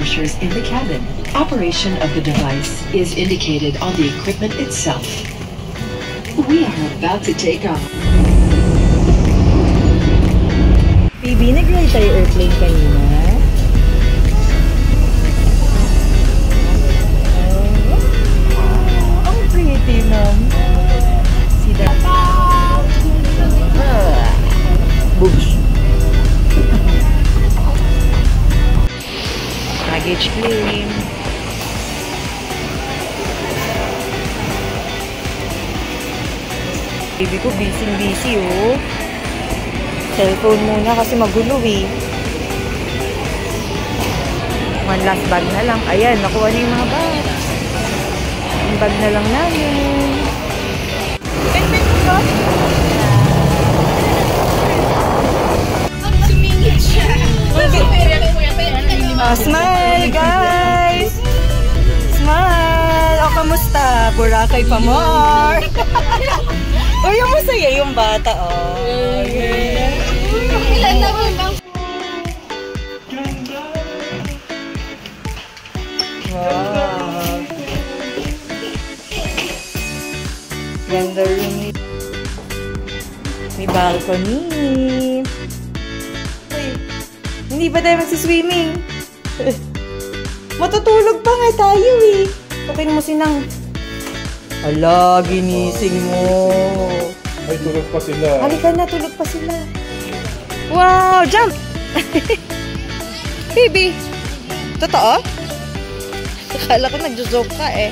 extinguishers in the cabin. Operation of the device is indicated on the equipment itself. We are about to take off. Baby, nag-ride tayo airplane kanina. Oh, ang pretty, ma'am. See that? Boobs. Baggage claim. Baby ko busy oh. Cellphone muna kasi magulo eh. One last bag na lang. Ayan, nakuha na yung mga bag. Yung bag na lang namin. Ben ko? Sumingit siya. Smile, guys! Smile! O, kamusta? Boracay pa more! Uy, yung masaya yung bata, oh. Ilan na mo bang? Wow. Ganda rin. May balcony. Uy, hindi pa tayo magsiswimming. Matutulog pa nga tayo eh. Okay mo sinang. Ala, ginising mo. Ay, tulog pa sila. Halika na, tulog pa sila. Wow, jump! Baby, totoo? Akala ko nagjo-joke ka eh.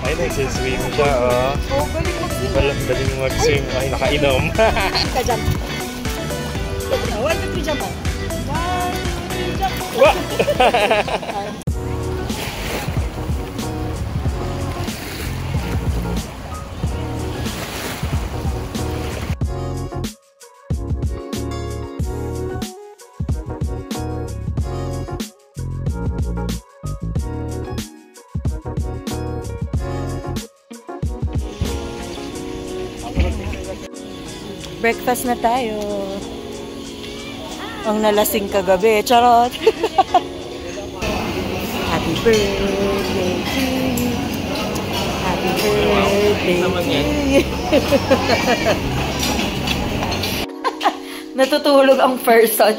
Ay, nagsiswim siya, oh. Oh, galing mag-swim. Walang galing mag-swim. Ay, nakainom. Ka jump. 1, 2, 3, jump. 1, 2, 3, jump. Wah! Breakfast na tayo. Ang nalasing kagabi. Charot! Happy birthday to you. Happy birthday to you. Natutulog ang person.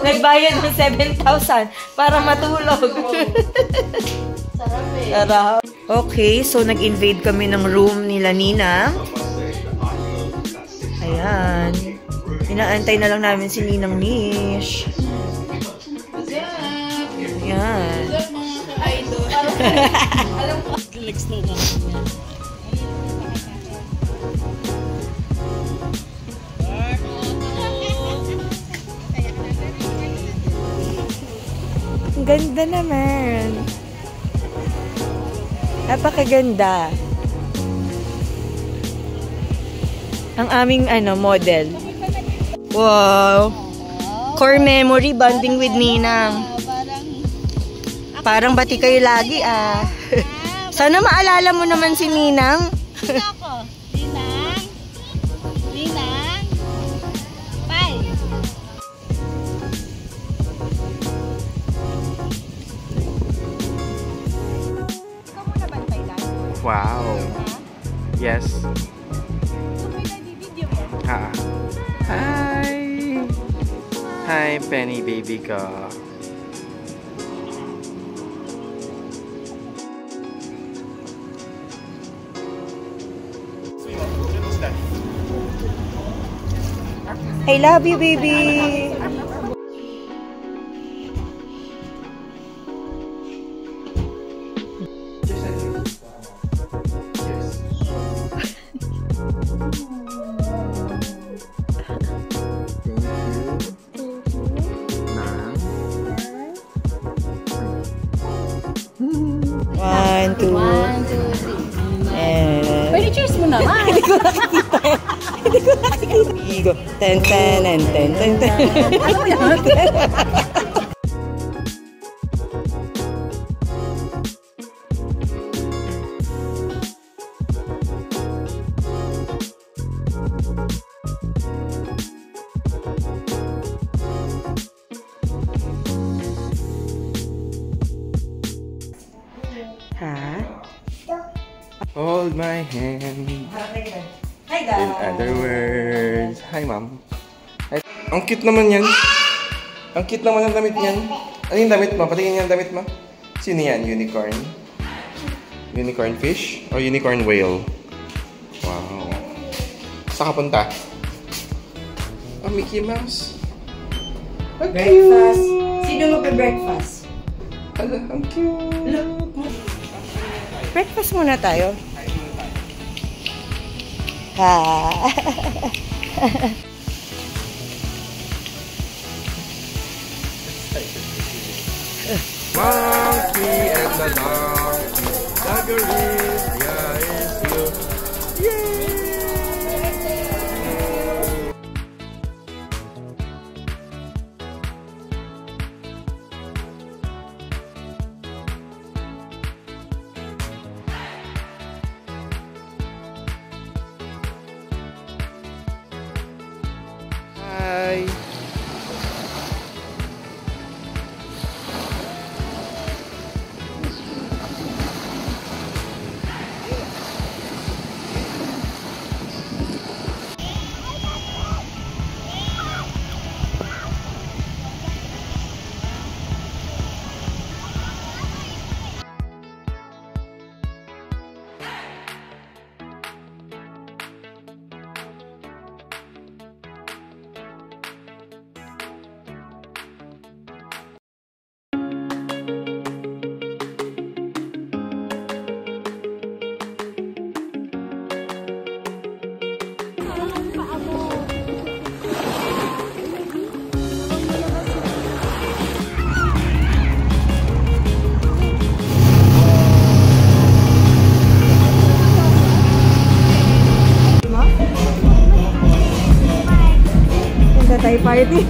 Nagbayad ng 7,000 para matulog. Sarap eh. Sarap. Okay, so nag-invade kami ng room nila Nina. Ayan. Inaantay na lang namin si Ninang Nish. Ayan. Ang ganda naman. Napakaganda. Ang aming model. Wow. Core memory bonding with Ninang. Parang bati kayo lagi ah. Sana maalala mo naman si Ninang. Ako. Ninang. Ninang. Bye. Ikaw muna bantay lang. Wow. Yes. So, may nabibideo mo? Ha. Hi. Hi, Penny baby ko. I love you, baby. One, two, three. And... Pwede cheers mo naman. Hindi ko nakikita. Hindi ko nakikita. Igo. Ten, ten, and ten, ten, ten. Ano yan? my hand. Hi, In guys. other words, hi, ma'am. Hi. Ang cute naman yan. Ang cute naman ang damit niyan. Ano yung damit mo? Patingin yung damit mo. Sino yan? Unicorn? Unicorn fish? O unicorn whale? Wow. Saan ka punta? Oh, Mickey Mouse. Ang Breakfast. cute. Sino magbe-breakfast? Ala, ang cute. Breakfast muna tayo. Ha. Monkey and the donkey. Tiger is, yeah, is you. Yay! Hi. Tayo party.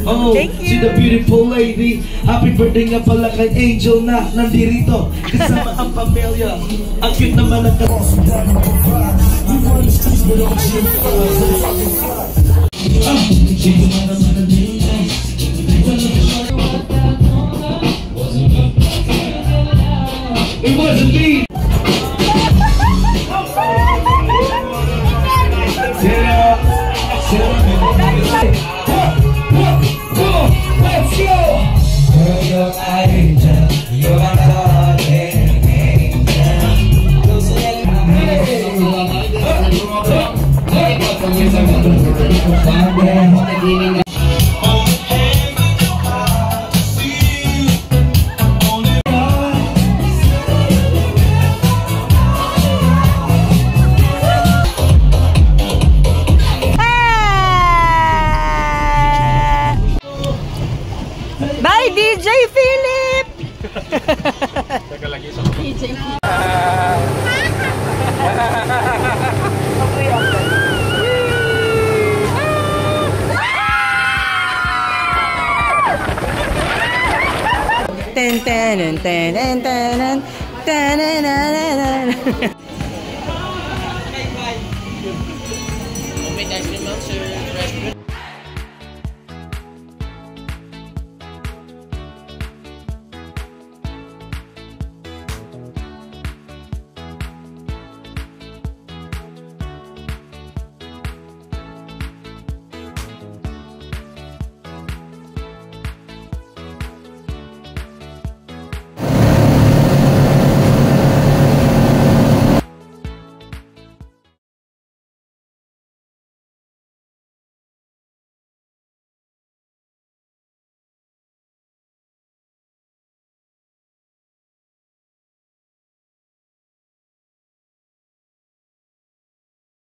Oh, Thank you. to the beautiful lady. Happy birthday nga pala kay Angel na nandirito. Kasama ang pamilya. Ang cute naman ang It wasn't me. Let's go! Girl, you're my angel. You're my darling angel. Bye, DJ Philip! Teka lagi sa Ten ten ten ten ten ten ten. May ice cream lang, sir.